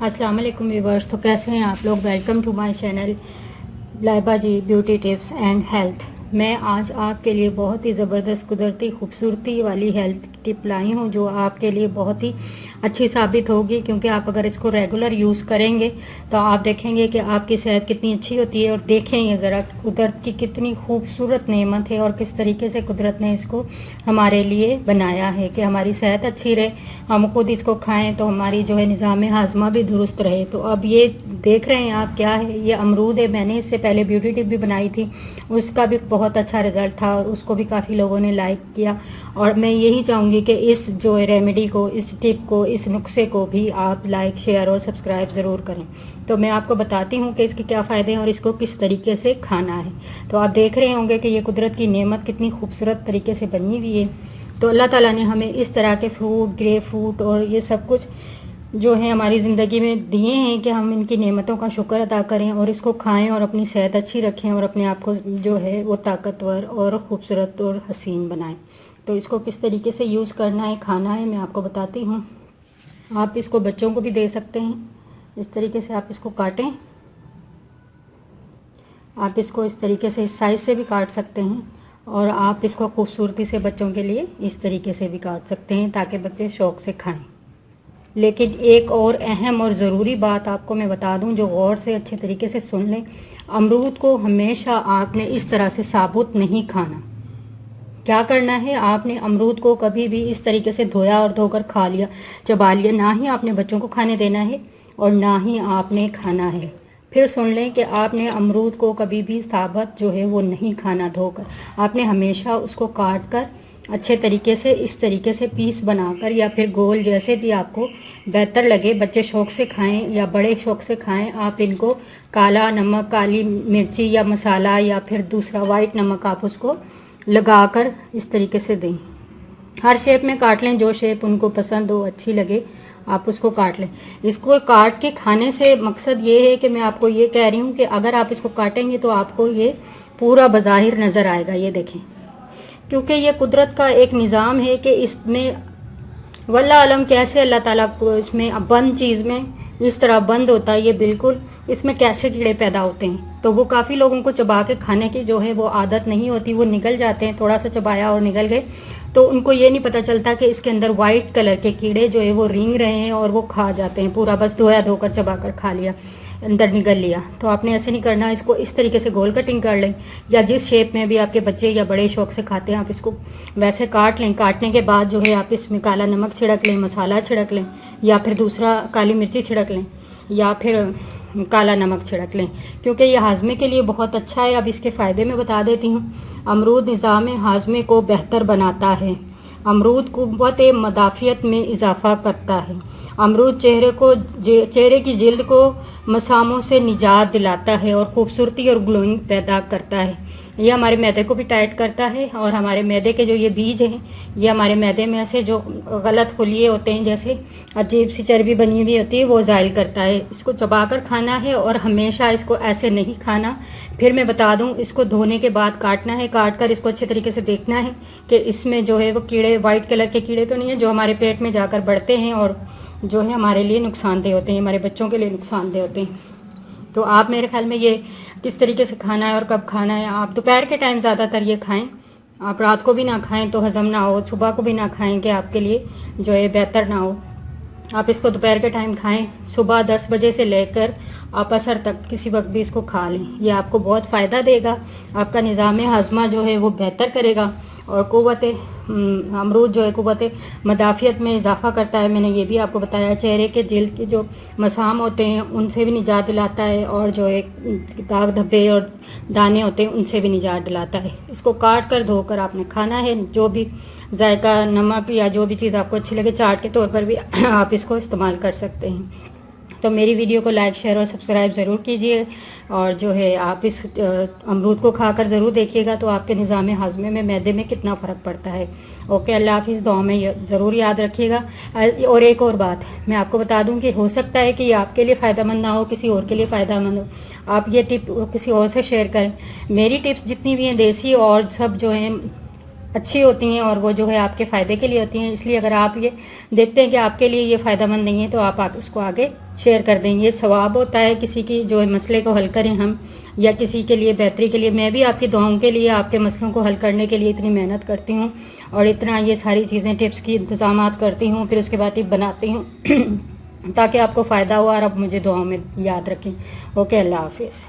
अस्सलाम वालेकुम व्यूवर्स। तो कैसे हैं आप लोग? Welcome to my channel Laiba ji beauty tips and health. मैं आज आपके लिए बहुत ही ज़बरदस्त कुदरती खूबसूरती वाली हेल्थ टिप लाई हूँ जो आपके लिए बहुत ही अच्छी साबित होगी, क्योंकि आप अगर इसको रेगुलर यूज़ करेंगे तो आप देखेंगे कि आपकी सेहत कितनी अच्छी होती है। और देखें ये ज़रा कुदरत की कितनी खूबसूरत नेमत है और किस तरीके से कुदरत ने इसको हमारे लिए बनाया है कि हमारी सेहत अच्छी रहे, हम खुद इसको खाएं तो हमारी जो है निज़ाम हाजमा भी दुरुस्त रहे। तो अब ये देख रहे हैं आप क्या है, ये अमरूद है। मैंने इससे पहले ब्यूटी टिप भी बनाई थी, उसका भी बहुत अच्छा रिजल्ट था और उसको भी काफ़ी लोगों ने लाइक किया। और मैं यही चाहूँगी कि इस जो रेमेडी को, इस टिप को, इस नुस्खे को भी आप लाइक, शेयर और सब्सक्राइब ज़रूर करें। तो मैं आपको बताती हूँ कि इसके क्या फ़ायदे हैं और इसको किस तरीके से खाना है। तो आप देख रहे होंगे कि ये कुदरत की नेमत कितनी खूबसूरत तरीके से बनी हुई है। तो अल्लाह ताला ने हमें इस तरह के फ्रूट, ग्रे फ्रूट और ये सब कुछ जो है हमारी ज़िंदगी में दिए हैं कि हम इनकी नेमतों का शुक्र अदा करें और इसको खाएं और अपनी सेहत अच्छी रखें और अपने आप को जो है वो ताकतवर और ख़ूबसूरत और हसीन बनाएं। तो इसको किस तरीके से यूज़ करना है, खाना है, मैं आपको बताती हूँ। आप इसको बच्चों को भी दे सकते हैं। इस तरीके से आप इसको काटें। आप इसको इस तरीके से इस साइज़ से भी काट सकते हैं और आप इसको खूबसूरती से बच्चों के लिए इस तरीके से भी काट सकते हैं ताकि बच्चे शौक़ से खाएं। लेकिन एक और अहम और ज़रूरी बात आपको मैं बता दूं, जो गौर से अच्छे तरीके से सुन लें। अमरूद को हमेशा आपने इस तरह से साबुत नहीं खाना। क्या करना है, आपने अमरूद को कभी भी इस तरीके से धोया और धोकर खा लिया, चबा लिया, ना ही आपने बच्चों को खाने देना है और ना ही आपने खाना है। फिर सुन लें कि आपने अमरूद को कभी भी साबुत जो है वो नहीं खाना धोकर। आपने हमेशा उसको काट कर अच्छे तरीके से इस तरीके से पीस बनाकर या फिर गोल, जैसे भी आपको बेहतर लगे, बच्चे शौक़ से खाएं या बड़े शौक़ से खाएं, आप इनको काला नमक, काली मिर्ची या मसाला या फिर दूसरा वाइट नमक आप उसको लगाकर इस तरीके से दें। हर शेप में काट लें, जो शेप उनको पसंद हो, अच्छी लगे, आप उसको काट लें। इसको काट के खाने से मकसद ये है कि मैं आपको ये कह रही हूँ कि अगर आप इसको काटेंगे तो आपको ये पूरा बज़ाहिर नज़र आएगा। ये देखें, क्योंकि ये कुदरत का एक निज़ाम है कि इसमें वल्लाह आलम कैसे अल्लाह ताला को इसमें बंद चीज़ में इस तरह बंद होता है, ये बिल्कुल इसमें कैसे कीड़े पैदा होते हैं। तो वो काफ़ी लोगों को चबा के खाने की जो है वो आदत नहीं होती, वो निकल जाते हैं, थोड़ा सा चबाया और निकल गए, तो उनको ये नहीं पता चलता कि इसके अंदर वाइट कलर के कीड़े जो है वो रेंग रहे हैं और वो खा जाते हैं पूरा, बस धोया धोकर चबा कर खा लिया, अंदर निगल लिया। तो आपने ऐसे नहीं करना, इसको इस तरीके से गोल कटिंग कर लें या जिस शेप में भी आपके बच्चे या बड़े शौक से खाते हैं आप इसको वैसे काट लें। काटने के बाद जो है आप इसमें काला नमक छिड़क लें, मसाला छिड़क लें या फिर दूसरा काली मिर्ची छिड़क लें या फिर काला नमक छिड़क लें, क्योंकि ये हाजमे के लिए बहुत अच्छा है। अब इसके फ़ायदे में बता देती हूँ। अमरूद निज़ाम हाजमे को बेहतर बनाता है। अमरूद क़ुव्वत मदाफ़ियत में इजाफ़ा करता है। अमरूद चेहरे की जिल्द को मसामों से निजात दिलाता है और ख़ूबसूरती और ग्लोइंग पैदा करता है। ये हमारे मैदे को भी टाइट करता है और हमारे मैदे के जो ये बीज हैं, ये हमारे मैदे में से जो गलत खुलिये होते हैं, जैसे अजीब सी चर्बी बनी हुई होती है, वो ज़ाइल करता है। इसको चबाकर खाना है और हमेशा इसको ऐसे नहीं खाना। फिर मैं बता दूं, इसको धोने के बाद काटना है। काट कर इसको अच्छे तरीके से देखना है कि इसमें जो है वो कीड़े, वाइट कलर के कीड़े तो नहीं है जो हमारे पेट में जाकर बढ़ते हैं और जो है हमारे लिए नुकसानदेह होते हैं, हमारे बच्चों के लिए नुकसानदेह होते हैं। तो आप मेरे ख्याल में ये किस तरीके से खाना है और कब खाना है, आप दोपहर के टाइम ज़्यादातर ये खाएं। आप रात को भी ना खाएं तो हज़म ना हो, सुबह को भी ना खाएं कि आपके लिए जो है बेहतर ना हो। आप इसको दोपहर के टाइम खाएं, सुबह 10 बजे से लेकर आप असर तक किसी वक्त भी इसको खा लें। ये आपको बहुत फ़ायदा देगा, आपका निज़ाम हाजमा जो है वो बेहतर करेगा और क़ुव्वत अमरूद जो है क़ुव्वत मदाफ़ियत में इजाफ़ा करता है। मैंने ये भी आपको बताया। चेहरे के जिल्द के जो मसाम होते हैं उनसे भी निजात दिलाता है और जो है दाग धब्बे और दाने होते हैं उनसे भी निजात दिलाता है। इसको काट कर धोकर आपने खाना है। जो भी जायका, नमक या जो भी चीज़ आपको अच्छी लगे, चाट के तौर पर भी आप इसको इस्तेमाल कर सकते हैं। तो मेरी वीडियो को लाइक, शेयर और सब्सक्राइब ज़रूर कीजिए और जो है आप इस अमरूद को खाकर ज़रूर देखिएगा तो आपके निज़ाम हाजमे में, मैदे में कितना फ़र्क पड़ता है। ओके, अल्लाह हाफिज़। दुआ में ज़रूर याद रखिएगा। और एक और बात मैं आपको बता दूं कि हो सकता है कि ये आपके लिए फ़ायदेमंद ना हो, किसी और के लिए फ़ायदेमंद हो। आप ये टिप किसी और से शेयर करें। मेरी टिप्स जितनी भी हैं देसी और सब जो हैं اچھی ہوتی ہیں اور وہ جو ہے آپ کے فائدے کے لیے ہوتی ہیں. اس لیے اگر آپ یہ دیکھتے ہیں کہ آپ کے لیے یہ فائدہ مند نہیں ہے تو آپ اس کو آگے شیئر کر دیں. یہ ثواب ہوتا ہے کسی کی جو مسئلے کو حل کریں ہم, یا کسی کے لیے بہتری کے لیے. میں بھی آپ کی دعاؤں کے لیے, آپ کے مسئلوں کو حل کرنے کے لیے اتنی محنت کرتی ہوں اور اتنا یہ ساری چیزیں ٹپس کی انتظامات کرتی ہوں, پھر اس کے بعد ٹپ بناتی ہوں تاکہ آپ کو فائدہ ہو, اور اب مجھے دعاؤں میں یاد رکھیں. اوکے, اللہ حافظ.